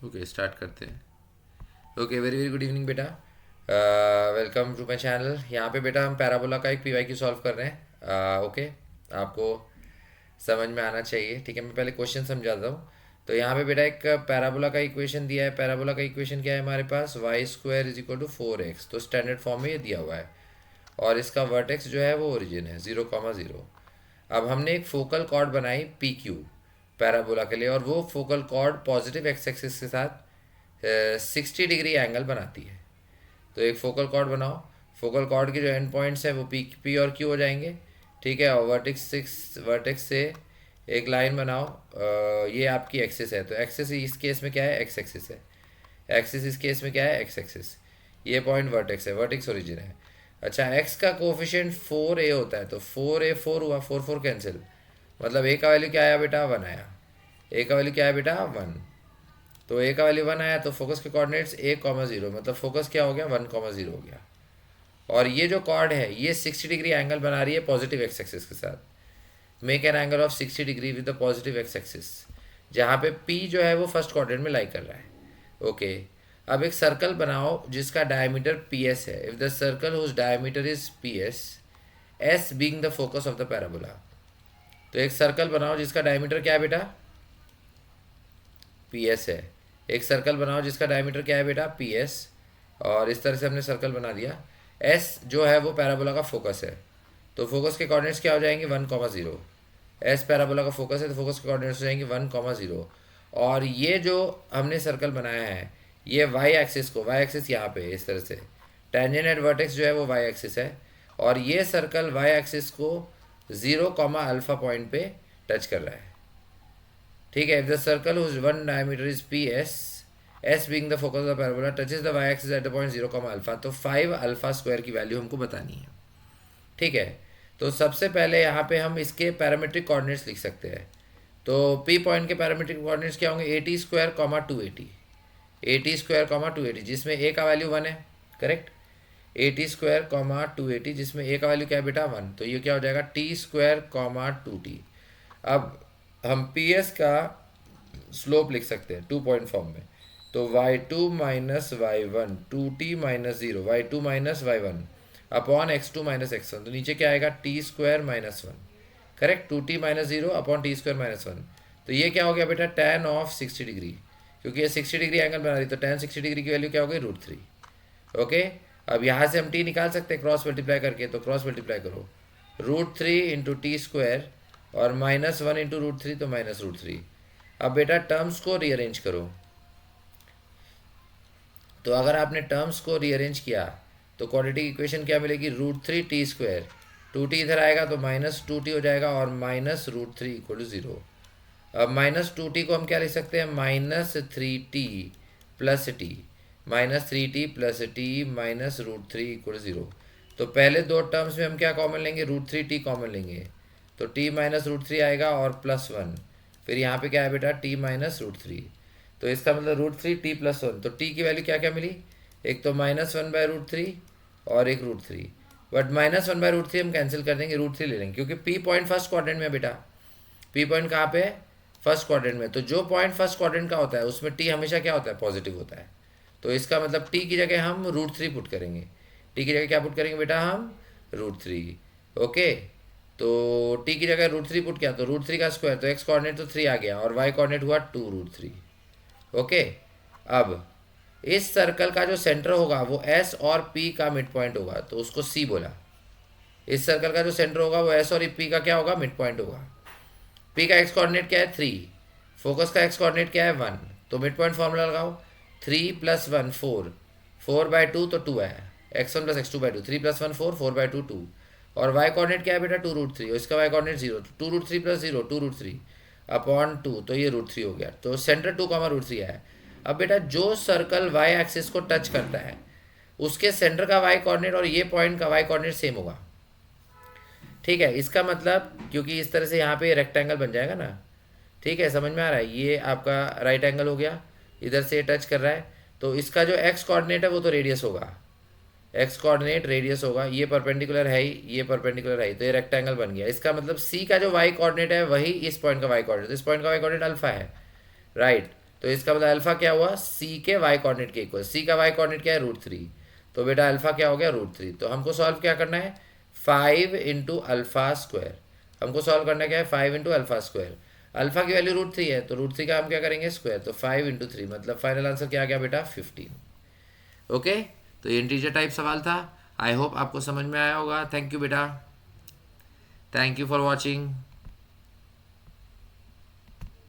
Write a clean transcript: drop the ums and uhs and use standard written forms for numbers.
Okay start करते हैं। Okay, very very good evening बेटा। Welcome to my channel. यहाँ पे बेटा हम पैराबोला का एक पीवाई क्यू सॉल्व कर रहे हैं। ओके, आपको समझ में आना चाहिए। ठीक है, मैं पहले क्वेश्चन समझाता हूँ। तो यहाँ पे बेटा एक पैराबोला का इक्वेशन दिया है। पैराबोला का इक्वेशन क्या है हमारे पास? Y square is equal to 4x। तो स्टैंडर्ड फॉर्म में ये दिया हुआ है और इसका वर्टेक्स जो है वो ओरिजिन है 0,0। अब हमने एक फोकल कॉर्ड बनाई पी क्यू पैराबोला के लिए, और वो focal cord positive x axis के साथ 60 डिग्री एंगल बनाती है। तो एक फोकल कॉर्ड बनाओ। फोकल कॉर्ड के जो एंड पॉइंट्स हैं वो पी और क्यू हो जाएंगे। ठीक है, और वर्टेक्स से एक लाइन बनाओ। ये आपकी एक्सिस है, तो एक्सिस इस केस में क्या है? एक्स एक्सिस है। एक्सिस इस केस में क्या है? X axis. ये पॉइंट वर्टेक्स है, वर्टेक्स ओरिजिन है। अच्छा, एक्स का कोफिशिएंट 4a होता है, तो 4a 4 हुआ, 4 4 कैंसिल। मतलब ए का वैल्यू क्या आया बेटा? 1 आया। ए का वैल्यू क्या है बेटा? 1। तो ए का वैल्यू 1 आया, तो फोकस के कोऑर्डिनेट्स a,0, मतलब फोकस क्या हो गया? 1,0 हो गया। और ये जो कॉर्ड है ये 60 डिग्री एंगल बना रही है पॉजिटिव एक्स एक्सिस के साथ। Make an angle of 60 degree with the positive x axis, जहाँ पे p जो है वो फर्स्ट क्वाड्रेंट में लाई कर रहा है। ओके, अब एक सर्कल बनाओ जिसका डायमीटर पी एस है। If the circle whose diameter is P S being the focus of the parabola. तो एक सर्कल बनाओ जिसका डायमीटर क्या है बेटा? पी एस है। एक सर्कल बनाओ जिसका डायमीटर क्या है बेटा? P S. और इस तरह से हमने सर्कल बना दिया। एस जो है वो पैराबोला का फोकस है, तो फोकस के कोऑर्डिनेट्स क्या हो जाएंगे? 1,0। एस पैराबोला का फोकस है, तो फोकस के कोऑर्डिनेट्स हो जाएंगे 1,0। और ये जो हमने सर्कल बनाया है ये वाई एक्सिस को, वाई एक्सिस यहाँ पे इस तरह से, टेंजेंट एट वर्टेक्स जो है वो वाई एक्सिस है, और ये सर्कल वाई एक्सिस को 0, अल्फा पॉइंट पे टच कर रहा है। ठीक है, if the circle whose one diameter is P S, S being the focus of the parabola touches the Y axis at the point 0, alpha, तो 5 अल्फा स्क्वायर की value हमको बतानी है। ठीक है, तो सबसे पहले यहाँ पे हम इसके पैरामीट्रिक कोऑर्डिनेट्स लिख सकते हैं। तो पी पॉइंट के पैरामीट्रिक कोऑर्डिनेट्स क्या होंगे? 80 स्क्वायर, 280, जिसमें ए का वैल्यू 1 है। करेक्ट, 80 स्क्वायर, 280, जिसमें ए का वैल्यू क्या है बेटा? 1। तो ये क्या हो जाएगा? t², 2t। अब हम पी एस का स्लोप लिख सकते हैं 2 पॉइंट फॉर्म में। तो y2 - y1, 2t - 0, y2 - y1 upon x2 - x1। तो नीचे क्या आएगा? t² - 1। Correct, 2t - 0 upon t² - 1। तो ये क्या हो गया बेटा? tan ऑफ 60 डिग्री, क्योंकि ये 60 डिग्री एंगल बना रही, तो tan 60 डिग्री की वैल्यू क्या हो गई? √3। ओके, अब यहाँ से हम t निकाल सकते हैं क्रॉस मल्टीप्लाई करके, तो क्रॉस मल्टीप्लाई करो। √3 × t² और -1 × √3, तो -√3। अब बेटा टर्म्स को रीअरेंज करो। तो अगर आपने टर्म्स को रीअरेंज किया तो क्वाड्रेटिक इक्वेशन क्या मिलेगी? √3t²। 2t इधर आएगा तो -2t हो जाएगा, और -√3 = 0। अब -2t को हम क्या लिख सकते हैं? -3t + t, -3t + t -√3 = 0। तो पहले दो टर्म्स में हम क्या कॉमन लेंगे? √3t कॉमन लेंगे, तो t -√3 आएगा और +1। फिर यहाँ पे क्या है बेटा? t -√3। तो इसका मतलब √3t + 1। तो t की वैल्यू क्या क्या मिली? एक तो -1/√3 और एक √3। बट -1/√3 हम कैंसिल कर देंगे, √3 ले लेंगे, क्योंकि p पॉइंट फर्स्ट क्वाड्रेंट में है बेटा। p पॉइंट कहाँ पे है? फर्स्ट क्वाड्रेंट में। तो जो पॉइंट फर्स्ट क्वाड्रेंट का होता है उसमें t हमेशा क्या होता है? पॉजिटिव होता है। तो इसका मतलब t की जगह हम √3 पुट करेंगे। t की जगह क्या पुट करेंगे बेटा? हम √3। ओके, तो t की जगह √3 पुट किया तो √3 का स्क्वायर, तो x कोऑर्डिनेट तो 3 आ गया, और y कोऑर्डिनेट हुआ 2√3। ओके, अब इस सर्कल का जो सेंटर होगा वो s और p का मिड पॉइंट होगा, तो उसको c बोला। इस सर्कल का जो सेंटर होगा वो s और p का क्या होगा? मिड पॉइंट होगा। p का x कोऑर्डिनेट क्या है? 3। फोकस का x कोऑर्डिनेट क्या है? 1। तो मिड पॉइंट फॉर्मूला लगाओ। 3 + 1 4, 4/2 तो 2 है, x1 + x2/2, 3 + 1 4, 4/2 2। और y कोऑर्डिनेट क्या है बेटा? 2√3, और इसका y कोऑर्डिनेट 0, 2√3 + 0 2√3 अपॉन 2, तो ये √3 हो गया। तो सेंटर 2, √3 है। अब बेटा जो सर्कल y एक्सिस को टच करता है उसके सेंटर का y कोऑर्डिनेट और ये पॉइंट का y कोऑर्डिनेट सेम होगा। ठीक है, इसका मतलब क्योंकि इस तरह से यहाँ पे रेक्टेंगल बन जाएगा ना। ठीक है, समझ में आ रहा है? ये आपका राइट एंगल हो गया, इधर से टच कर रहा है, तो इसका जो x कोऑर्डिनेट है वो तो रेडियस होगा। x कोऑर्डिनेट रेडियस होगा, ये परपेंडिकुलर है ही, ये परपेंडिकुलर है ही, तो ये रेक्टेंगल बन गया। इसका मतलब c का जो y कोऑर्डिनेट है वही इस पॉइंट का y कोऑर्डिनेट, तो इस पॉइंट का y कोऑर्डिनेट अल्फा है। राइट, तो इसका मतलब अल्फा क्या हुआ, सी के वाई कोऑर्डिनेट के इक्वल। सी का वाई कोऑर्डिनेट क्या है, √3। तो बेटा अल्फा क्या हो गया, √3। तो हमको सॉल्व क्या करना है, 5 इंटू अल्फा स्क्वायर। हमको सॉल्व करना क्या है, 5 इंटू अल्फा स्क्वायर। अल्फा की वैल्यू √3 है, तो √3 का हम क्या करेंगे, स्क्वायर। तो 5 इंटू 3 मतलब फाइनल आंसर क्या आ गया बेटा, 15। ओके, तो ये इंटीजर टाइप सवाल था। आई होप आपको समझ में आया होगा। थैंक यू बेटा, थैंक यू फॉर वॉचिंग।